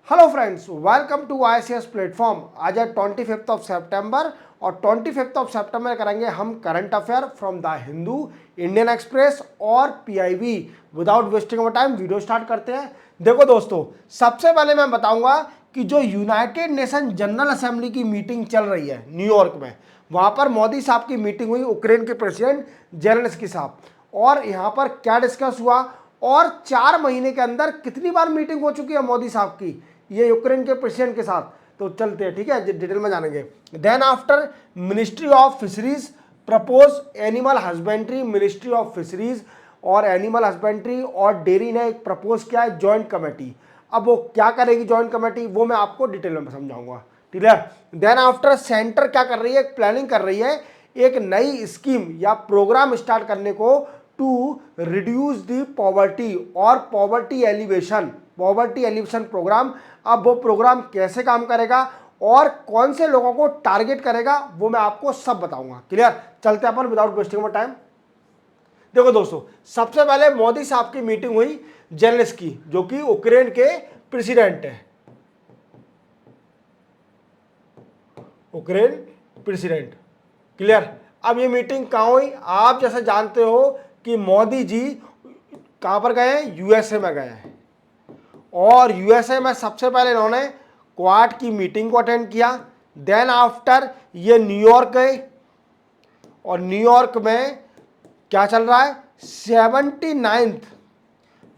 Hello friends, welcome to ICS platform. आज है 25 of सितंबर और 25 ऑफ सितंबर करेंगे हम current affair from the Hindu, Indian express और PIB। Without wasting of time video start करते हैं। देखो दोस्तों, सबसे पहले मैं बताऊंगा कि जो यूनाइटेड नेशन जनरल असेंबली की मीटिंग चल रही है न्यूयॉर्क में, वहां पर मोदी साहब की मीटिंग हुई, यूक्रेन के प्रेसिडेंट जेलेंस्की साहब, और यहाँ पर क्या डिस्कस हुआ और 4 महीने के अंदर कितनी बार मीटिंग हो चुकी है मोदी साहब की ये यूक्रेन के प्रेसिडेंट के साथ। तो चलते हैं, ठीक है, डिटेल में जानेंगे। Then after ministry of fisheries propose animal husbandry, ministry of fisheries और एनिमल हस्बेंड्री और डेयरी ने एक प्रपोज किया है जॉइंट कमेटी। अब वो क्या करेगी जॉइंट कमेटी, वो मैं आपको डिटेल में समझाऊंगा, ठीक है। देन आफ्टर सेंटर क्या कर रही है, प्लानिंग कर रही है एक नई स्कीम या प्रोग्राम स्टार्ट करने को टू रिड्यूस दी पॉवर्टी और पॉवर्टी एलिवेशन प्रोग्राम। अब वो प्रोग्राम कैसे काम करेगा और कौन से लोगों को टारगेट करेगा वो मैं आपको सब बताऊंगा। क्लियर, चलते हैं अपन विदाउट वेस्टिंग ऑफ टाइम। देखो दोस्तों, सबसे पहले मोदी साहब की मीटिंग हुई जेलेंस्की, जो कि यूक्रेन के प्रेसिडेंट है, यूक्रेन प्रेसिडेंट। क्लियर। अब ये मीटिंग कहां हुई, आप जैसे जानते हो कि मोदी जी कहां पर गए हैं, USA में गए हैं, और USA में सबसे पहले इन्होंने क्वाड की मीटिंग को अटेंड किया। देन आफ्टर ये न्यूयॉर्क गए और न्यूयॉर्क में क्या चल रहा है, 79th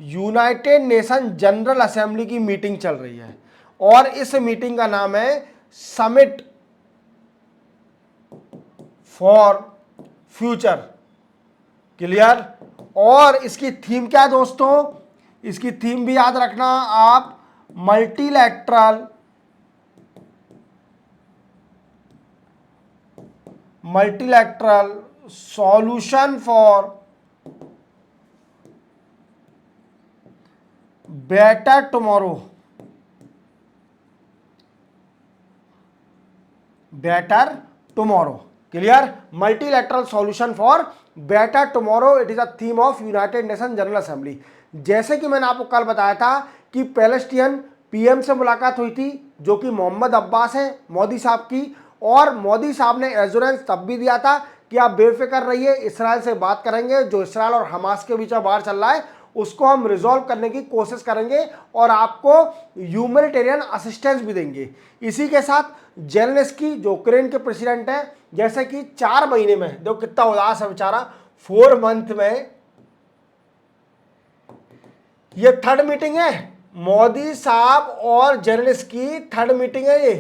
United nation general assembly की मीटिंग चल रही है और इस मीटिंग का नाम है समिट फॉर फ्यूचर। क्लियर। और इसकी थीम क्या है दोस्तों, इसकी थीम भी याद रखना आप, multilateral solution for better tomorrow. Clear. Multilateral solution for better tomorrow, it is a theme of United nation general assembly. जैसे कि मैंने आपको कल बताया था कि पैलेस्टीन PM से मुलाकात हुई थी, जो कि मोहम्मद अब्बास हैं मोदी साहब की, और मोदी साहब ने एश्योरेंस तब भी दिया था कि आप बेफिक्र रहिए, इसराइल से बात करेंगे, जो इसराइल और हमास के बीच वार चल रहा है उसको हम रिजॉल्व करने की कोशिश करेंगे और आपको ह्यूमैनिटेरियन असिस्टेंस भी देंगे। इसी के साथ जेलेंस्की जो यूक्रेन के प्रेसिडेंट हैं, जैसे कि 4 महीने में, देखो कितना उदास है बेचारा, 4 मंथ में ये थर्ड मीटिंग है मोदी साहब और जेलेंस्की, थर्ड मीटिंग है ये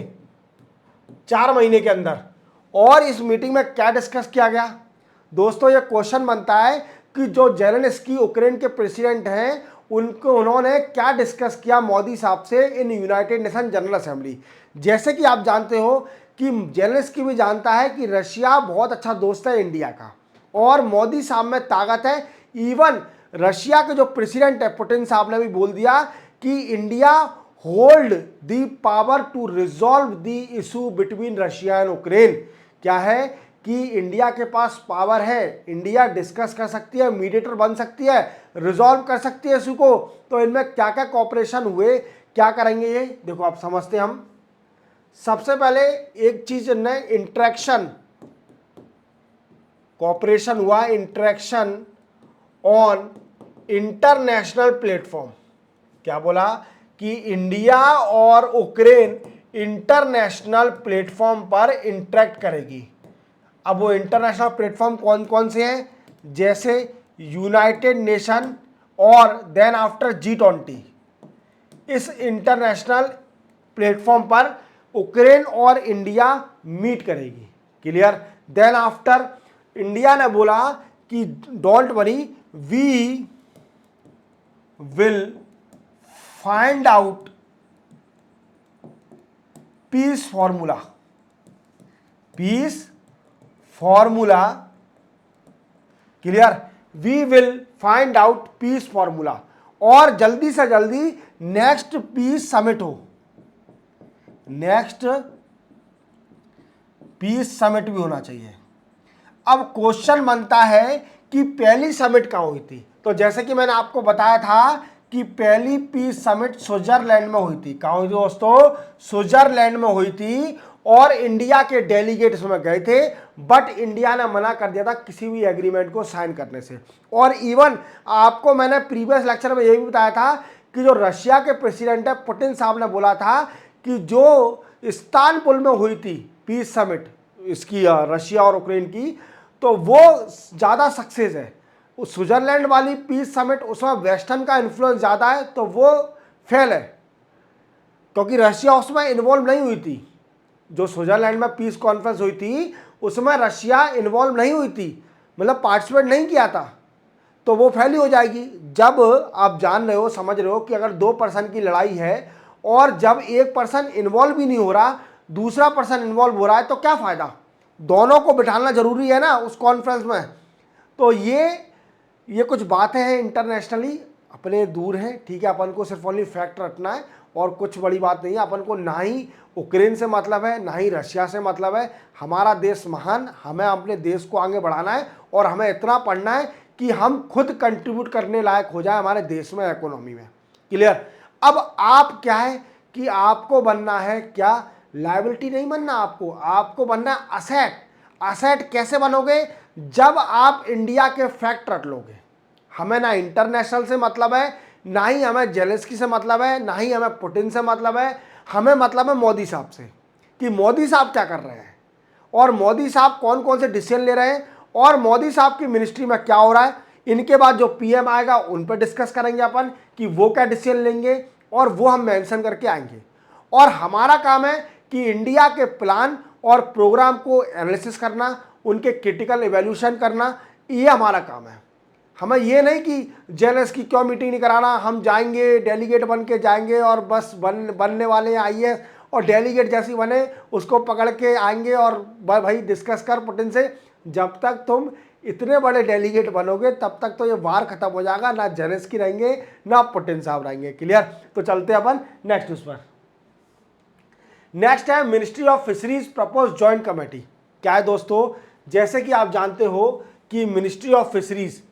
4 महीने के अंदर। और इस मीटिंग में क्या डिस्कस किया गया दोस्तों, ये क्वेश्चन बनता है कि जो जेलेंस्की यूक्रेन के प्रेसिडेंट हैं उन्होंने क्या डिस्कस किया मोदी साहब से in United nation general assembly. जैसे कि आप जानते हो कि जेलेंस्की भी जानता है कि रशिया बहुत अच्छा दोस्त है इंडिया का और मोदी साहब में ताकत है। इवन रशिया के जो प्रेसिडेंट है पुतिन साहब ने भी बोल दिया कि India hold the power to resolve the issue between Russia and Ukraine. क्या है कि इंडिया के पास पावर है, इंडिया डिस्कस कर सकती है, मीडिएटर बन सकती है, रिजॉल्व कर सकती है इशू को। तो इनमें क्या क्या कॉपरेशन हुए, क्या करेंगे, ये देखो आप समझते हैं हम। सबसे पहले एक चीज ने इंटरेक्शन, कॉपरेशन हुआ, इंटरेक्शन ऑन इंटरनेशनल प्लेटफॉर्म। क्या बोला कि इंडिया और यूक्रेन इंटरनेशनल प्लेटफॉर्म पर इंटरेक्ट करेगी। अब वो इंटरनेशनल प्लेटफॉर्म कौन कौन से हैं, जैसे यूनाइटेड नेशन और देन आफ्टर G20। इस इंटरनेशनल प्लेटफॉर्म पर यूक्रेन और इंडिया मीट करेगी। क्लियर। देन आफ्टर इंडिया ने बोला कि don't worry, we will find out peace formula. Clear. We will find out peace formula, और जल्दी से जल्दी नेक्स्ट पीस समिट हो, नेक्स्ट पीस समिट भी होना चाहिए। अब क्वेश्चन बनता है कि पहली समिट कहां हुई थी, तो जैसे कि मैंने आपको बताया था कि पहली पीस समिट स्विट्जरलैंड में हुई थी। कहाँ हुई थी दोस्तों? स्विट्जरलैंड में हुई थी और इंडिया के डेलीगेट उसमें गए थे, बट इंडिया ने मना कर दिया था किसी भी एग्रीमेंट को साइन करने से। और इवन आपको मैंने प्रीवियस लेक्चर में ये भी बताया था कि जो रशिया के प्रेसिडेंट है पुतिन साहब ने बोला था कि जो इस्तानबुल में हुई थी पीस समिट इसकी रशिया और यूक्रेन की, तो वो ज़्यादा सक्सेस है। उस स्विट्जरलैंड वाली पीस समिट उसमें वेस्टर्न का इन्फ्लुएंस ज़्यादा है, तो वो फेल है, क्योंकि रशिया उसमें इन्वॉल्व नहीं हुई थी। जो स्विट्जरलैंड में पीस कॉन्फ्रेंस हुई थी उसमें रशिया इन्वॉल्व नहीं हुई थी, मतलब पार्टिसिपेट नहीं किया था, तो वो फेल ही हो जाएगी। जब आप जान रहे हो, समझ रहे हो कि अगर 2 पर्सन की लड़ाई है और जब एक पर्सन इन्वॉल्व ही नहीं हो रहा, दूसरा पर्सन इन्वॉल्व हो रहा है, तो क्या फ़ायदा? दोनों को बिठाना जरूरी है ना उस कॉन्फ्रेंस में। तो ये कुछ बातें हैं इंटरनेशनली अपने दूर हैं, ठीक है। अपन को सिर्फ ओनली फैक्ट रखना है और कुछ बड़ी बात नहीं है। अपन को ना ही यूक्रेन से मतलब है, ना ही रशिया से मतलब है। हमारा देश महान, हमें अपने देश को आगे बढ़ाना है और हमें इतना पढ़ना है कि हम खुद कंट्रीब्यूट करने लायक हो जाए हमारे देश में, इकोनॉमी में। क्लियर? अब आप क्या है कि आपको बनना है क्या? लायबिलिटी नहीं बनना आपको बनना है असेट। असेट कैसे बनोगे? जब आप इंडिया के फैक्ट रख लोगे। हमें ना इंटरनेशनल से मतलब है, ना ही हमें जेलेंस्की से मतलब है, ना ही हमें पुतिन से मतलब है। हमें मतलब है मोदी साहब से, कि मोदी साहब क्या कर रहे हैं और मोदी साहब कौन कौन से डिसीजन ले रहे हैं और मोदी साहब की मिनिस्ट्री में क्या हो रहा है। इनके बाद जो पीएम आएगा उन पर डिस्कस करेंगे अपन कि वो क्या डिसीजन लेंगे, और वो हम मेंशन करके आएंगे। और हमारा काम है कि इंडिया के प्लान और प्रोग्राम को एनालिसिस करना, उनके क्रिटिकल इवैल्यूएशन करना, ये हमारा काम है। हमें ये नहीं कि जेलस की क्यों मीटिंग नहीं कराना, हम जाएंगे डेलीगेट बन के जाएंगे और बस बनने वाले हैं आईएएस, और डेलीगेट जैसी बने उसको पकड़ के आएंगे और भाई डिस्कस कर पुतिन से। जब तक तुम इतने बड़े डेलीगेट बनोगे तब तक तो ये वार खत्म हो जाएगा, ना जेलेंस्की रहेंगे ना पुतिन साहब रहेंगे। क्लियर? तो चलते हैं अपन नेक्स्ट उस पर। नेक्स्ट है ministry of fisheries propose joint committee. क्या है दोस्तों? जैसे कि आप जानते हो कि मिनिस्ट्री ऑफ फिशरीज,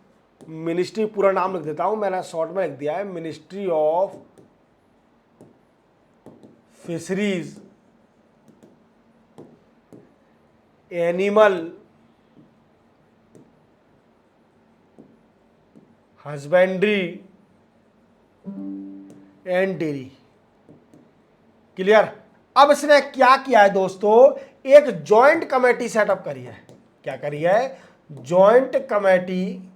मिनिस्ट्री पूरा नाम लिख देता हूं, मैंने शॉर्ट में लिख दिया है, ministry of fisheries, animal husbandry and dairy. Clear? अब इसने क्या किया है दोस्तों? एक जॉइंट कमेटी सेटअप करी है। क्या करी है? जॉइंट कमेटी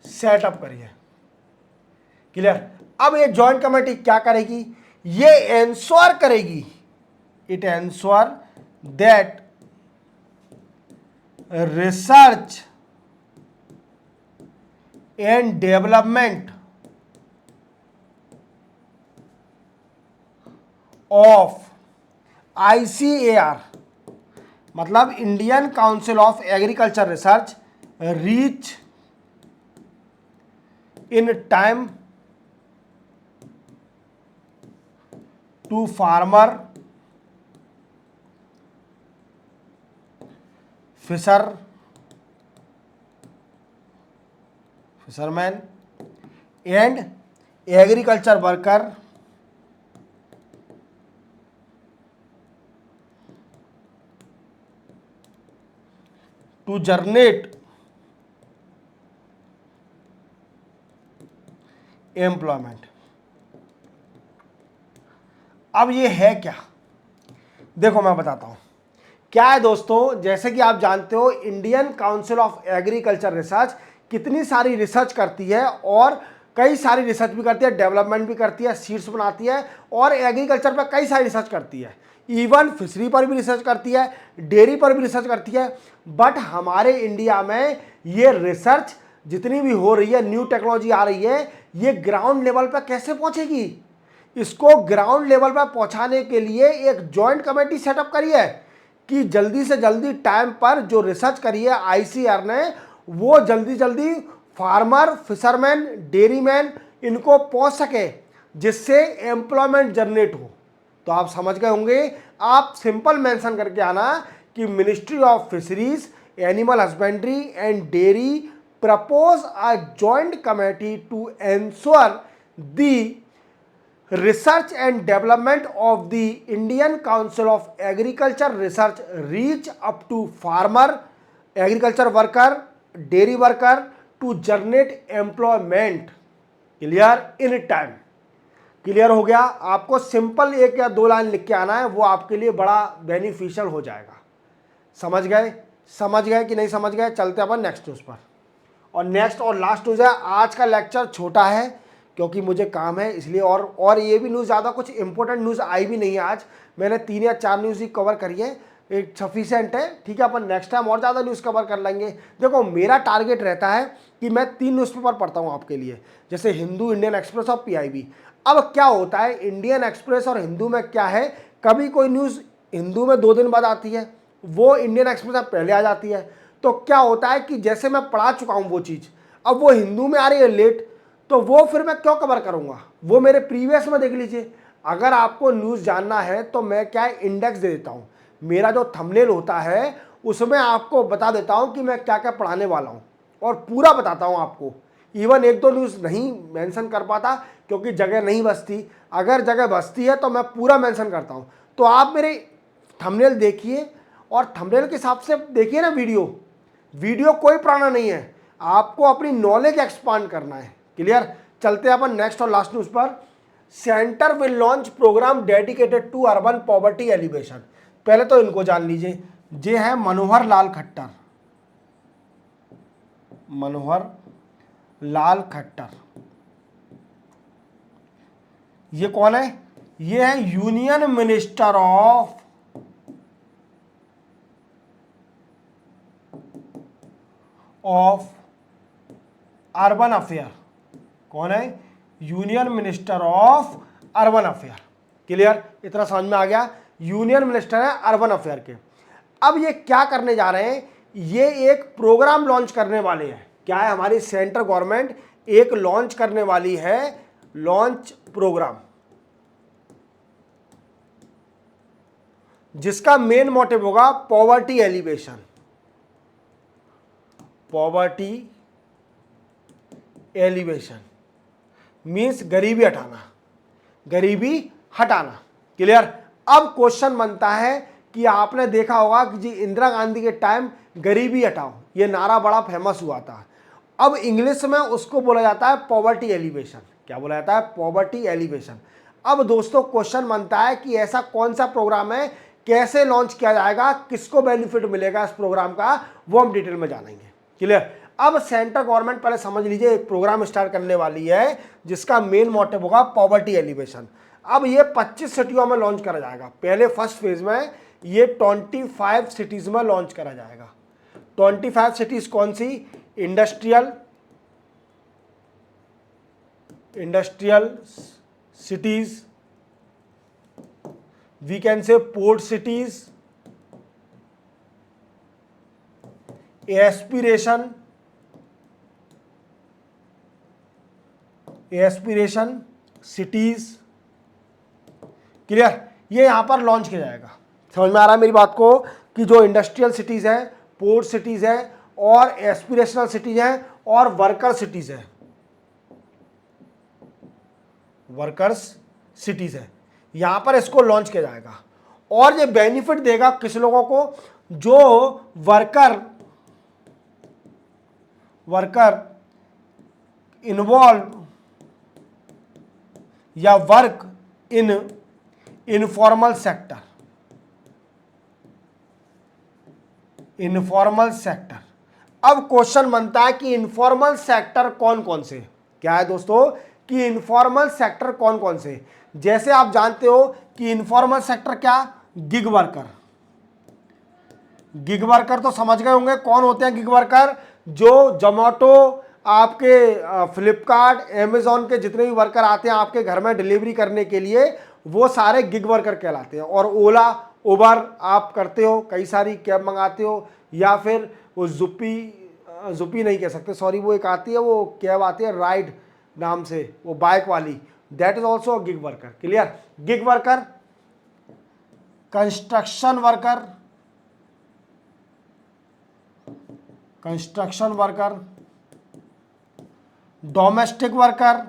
सेटअप करी है। क्लियर? अब ये जॉइंट कमेटी क्या करेगी? ये एंश्योर करेगी, it ensure that research and development of ICAR, मतलब Indian council of agriculture research, reach in time to farmer, fisherman and agriculture worker to generate employment. अब ये है क्या? देखो मैं बताता हूं क्या है दोस्तों। जैसे कि आप जानते हो Indian council of agriculture research कितनी सारी रिसर्च करती है, और कई सारी रिसर्च भी करती है, डेवलपमेंट भी करती है, सीड्स बनाती है, और एग्रीकल्चर पर कई सारी रिसर्च करती है। इवन फिशरी पर भी रिसर्च करती है, डेयरी पर भी रिसर्च करती है। बट हमारे इंडिया में ये रिसर्च जितनी भी हो रही है, न्यू टेक्नोलॉजी आ रही है, ये ग्राउंड लेवल पर कैसे पहुंचेगी? इसको ग्राउंड लेवल पर पहुंचाने के लिए एक जॉइंट कमेटी सेटअप करी है कि जल्दी से जल्दी टाइम पर जो रिसर्च करी है ICAR ने, वो जल्दी जल्दी फार्मर, फिशरमैन, डेयरीमैन इनको पहुंच सके, जिससे एम्प्लॉयमेंट जनरेट हो। तो आप समझ गए होंगे। आप सिंपल मेंशन करके आना कि ministry of fisheries, animal husbandry and dairy propose a joint committee to ensure the research and development of the Indian Council of Agriculture research reach up to farmer, agriculture worker, dairy worker to generate employment. Clear in time. Clear हो गया. आपको simple 1 या 2 line लिख के आना है, वो आपके लिए बड़ा बेनिफिशियल हो जाएगा. समझ गए? समझ गए कि नहीं समझ गए? चलते अपन नेक्स्ट न्यूज़ पर. और नेक्स्ट और लास्ट न्यूज़ है. आज का लेक्चर छोटा है क्योंकि मुझे काम है इसलिए, और ये भी न्यूज़ ज़्यादा कुछ इंपॉर्टेंट न्यूज़ आई भी नहीं है आज. मैंने 3 या 4 न्यूज़ ही कवर करी है, एक सफिशिएंट है. ठीक है, अपन नेक्स्ट टाइम और ज़्यादा न्यूज़ कवर कर लेंगे. देखो, मेरा टारगेट रहता है कि मैं 3 न्यूज़पेपर पढ़ता हूँ आपके लिए, जैसे हिंदू, इंडियन एक्सप्रेस और पीआईबी. अब क्या होता है इंडियन एक्सप्रेस और हिंदू में क्या है, कभी कोई न्यूज़ हिंदू में 2 दिन बाद आती है, वो इंडियन एक्सप्रेस में पहले आ जाती है. तो क्या होता है कि जैसे मैं पढ़ा चुका हूँ वो चीज़, अब वो हिंदू में आ रही है लेट, तो वो फिर मैं क्यों कवर करूँगा. वो मेरे प्रीवियस में देख लीजिए. अगर आपको न्यूज़ जानना है तो मैं क्या इंडेक्स दे देता हूँ. मेरा जो थंबनेल होता है उसमें आपको बता देता हूँ कि मैं क्या क्या पढ़ाने वाला हूँ, और पूरा बताता हूँ आपको. इवन 1-2 न्यूज़ नहीं मेंशन कर पाता क्योंकि जगह नहीं बचती. अगर जगह बचती है तो मैं पूरा मेंशन करता हूँ. तो आप मेरे थंबनेल देखिए और थंबनेल के हिसाब से देखिए ना. वीडियो कोई पुराना नहीं है, आपको अपनी नॉलेज एक्सपांड करना है. क्लियर. चलते हैं अपन नेक्स्ट और लास्ट न्यूज़ पर. Centre will launch programme dedicated to urban poverty elevation. पहले तो इनको जान लीजिए. ये है मनोहर लाल खट्टर. मनोहर लाल खट्टर ये कौन है? ये है union minister of urban affair. कौन है? Union minister of urban affair. Clear. इतना समझ में आ गया. यूनियन मिनिस्टर है अर्बन अफेयर के. अब ये क्या करने जा रहे हैं? ये एक प्रोग्राम लॉन्च करने वाले हैं. क्या है? हमारी सेंट्रल गवर्नमेंट एक लॉन्च करने वाली है, लॉन्च प्रोग्राम, जिसका मेन मोटिव होगा poverty alleviation. Poverty alleviation means गरीबी हटाना. गरीबी हटाना. क्लियर. अब क्वेश्चन बनता है कि आपने देखा होगा कि जी इंदिरा गांधी के टाइम गरीबी हटाओ ये नारा बड़ा फेमस हुआ था. अब इंग्लिश में उसको बोला जाता है पॉवर्टी एलिवेशन. क्या बोला जाता है? Poverty alleviation. अब दोस्तों क्वेश्चन बनता है कि ऐसा कौन सा प्रोग्राम है, कैसे लॉन्च किया जाएगा, किसको बेनिफिट मिलेगा इस प्रोग्राम का, वो हम डिटेल में जानेंगे. क्लियर. अब सेंट्रल गवर्नमेंट पहले समझ लीजिए एक प्रोग्राम स्टार्ट करने वाली है जिसका मेन मोटिव होगा पॉवर्टी एलिवेशन. अब ये 25 सिटियों में लॉन्च करा जाएगा. पहले फर्स्ट फेज में ये 25 सिटीज में लॉन्च करा जाएगा. 25 सिटीज कौन सी? Industrial cities, we can say port cities, aspiration cities. Clear. ये यहां पर लॉन्च किया जाएगा. समझ में आ रहा है मेरी बात को कि जो इंडस्ट्रियल सिटीज है, पोर्ट सिटीज है, और एस्पिरेशनल सिटीज है, और वर्कर सिटीज है. वर्कर्स सिटीज है, यहां पर इसको लॉन्च किया जाएगा. और ये बेनिफिट देगा किस लोगों को? जो वर्कर इन्वॉल्व या वर्क इन इनफॉर्मल सेक्टर. अब क्वेश्चन बनता है कि इनफॉर्मल सेक्टर कौन कौन से. क्या है दोस्तों कि इनफॉर्मल सेक्टर कौन कौन से? जैसे आप जानते हो कि इनफॉर्मल सेक्टर क्या? गिग वर्कर तो समझ गए होंगे कौन होते हैं गिग वर्कर. जो जोमेटो, आपके फ्लिपकार्ट, अमेजोन के जितने भी वर्कर आते हैं आपके घर में डिलीवरी करने के लिए, वो सारे गिग वर्कर कहलाते हैं. और ओला, उबर आप करते हो, कई सारी कैब मंगाते हो, या फिर वो जुप्पी नहीं कह सकते, सॉरी, वो एक आती है, वो कैब आती है राइड नाम से, वो बाइक वाली, that is also gig worker. Clear. Gig worker, construction worker, domestic worker,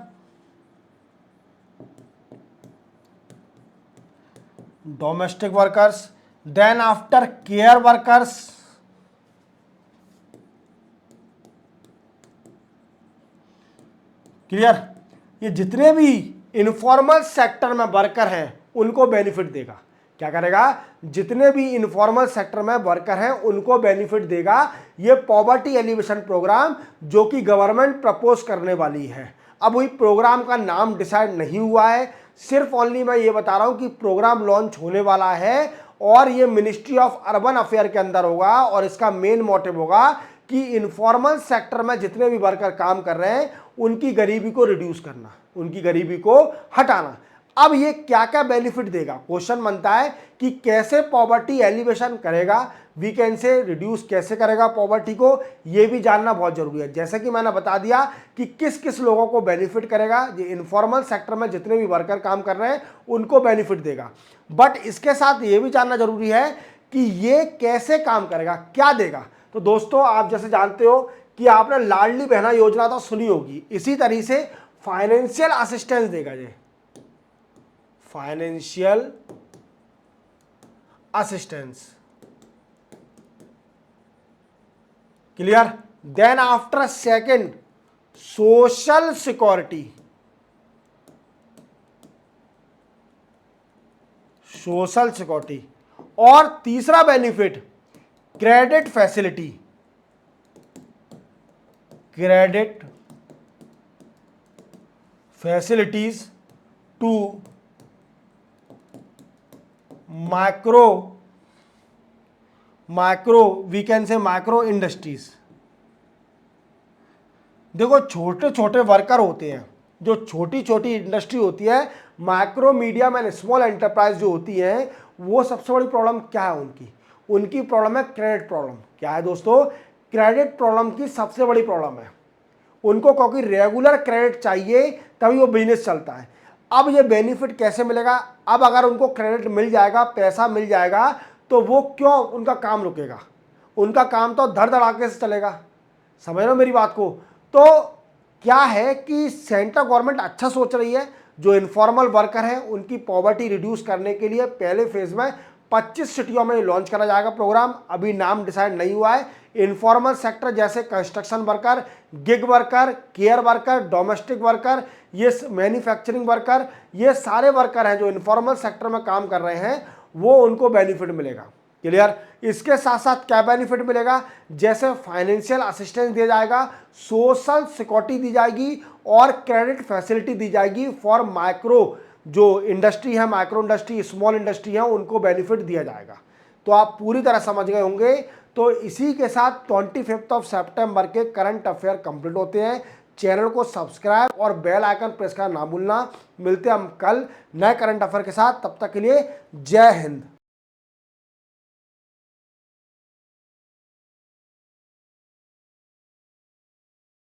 domestic workers, then after care workers, clear. ये जितने भी इनफॉर्मल सेक्टर में वर्कर हैं उनको बेनिफिट देगा। क्या करेगा? जितने भी इनफॉर्मल सेक्टर में वर्कर हैं उनको बेनिफिट देगा ये पॉवर्टी एलिवेशन प्रोग्राम, जो कि गवर्नमेंट प्रपोज करने वाली है। अब वही प्रोग्राम का नाम डिसाइड नहीं हुआ है, सिर्फ ओनली मैं ये बता रहा हूं कि प्रोग्राम लॉन्च होने वाला है और ये मिनिस्ट्री ऑफ अर्बन अफेयर के अंदर होगा और इसका मेन मोटिव होगा कि इनफॉर्मल सेक्टर में जितने भी वर्कर काम कर रहे हैं उनकी गरीबी को रिड्यूस करना, उनकी गरीबी को हटाना। अब ये क्या क्या बेनिफिट देगा? क्वेश्चन बनता है कि कैसे पॉवर्टी एलिवेशन करेगा, वीकेंड से रिड्यूस कैसे करेगा पॉवर्टी को, ये भी जानना बहुत जरूरी है। जैसे कि मैंने बता दिया कि किस किस लोगों को बेनिफिट करेगा, ये इनफॉर्मल सेक्टर में जितने भी वर्कर काम कर रहे हैं उनको बेनिफिट देगा। बट इसके साथ ये भी जानना जरूरी है कि ये कैसे काम करेगा, क्या देगा। तो दोस्तों, आप जैसे जानते हो कि आपने लाडली बहना योजना तो सुनी होगी, इसी तरीके से फाइनेंशियल असिस्टेंस देगा ये, financial assistance, clear. Then after second, social security, social security, और तीसरा benefit credit facility, credit facilities to micro we can say micro industries. देखो, छोटे छोटे वर्कर होते हैं, जो छोटी छोटी इंडस्ट्री होती है, micro medium and small enterprise जो होती है, वो सबसे बड़ी प्रॉब्लम क्या है उनकी प्रॉब्लम है क्रेडिट प्रॉब्लम। क्या है दोस्तों? क्रेडिट प्रॉब्लम की सबसे बड़ी प्रॉब्लम है उनको, क्योंकि रेगुलर क्रेडिट चाहिए तभी वो बिजनेस चलता है। अब ये बेनिफिट कैसे मिलेगा? अब अगर उनको क्रेडिट मिल जाएगा, पैसा मिल जाएगा, तो वो क्यों उनका काम रुकेगा? उनका काम तो धड़ धड़ाके से चलेगा। समझ रहे हो मेरी बात को? तो क्या है कि सेंट्रल गवर्नमेंट अच्छा सोच रही है, जो इनफॉर्मल वर्कर हैं उनकी पॉवर्टी रिड्यूस करने के लिए पहले फेज में 25 सिटियों में लॉन्च करा जाएगा प्रोग्राम। अभी नाम डिसाइड नहीं हुआ है। इनफॉर्मल सेक्टर जैसे construction worker, gig worker, care worker, domestic worker, ये मैन्युफैक्चरिंग वर्कर, ये सारे वर्कर हैं जो इनफॉर्मल सेक्टर में काम कर रहे हैं, वो उनको बेनिफिट मिलेगा। क्लियर। इसके साथ साथ क्या बेनिफिट मिलेगा? जैसे फाइनेंशियल असिस्टेंस दिया जाएगा, सोशल सिक्योरिटी दी जाएगी और क्रेडिट फैसिलिटी दी जाएगी फॉर माइक्रो जो इंडस्ट्री है, माइक्रो इंडस्ट्री, स्मॉल इंडस्ट्री है, उनको बेनिफिट दिया जाएगा। तो आप पूरी तरह समझ गए होंगे। तो इसी के साथ 25 सितंबर के करंट अफेयर कंप्लीट होते हैं। चैनल को सब्सक्राइब और बेल आइकन प्रेस करना ना भूलना। मिलते हैं हम कल नए करंट अफेयर के साथ, तब तक के लिए जय हिंद।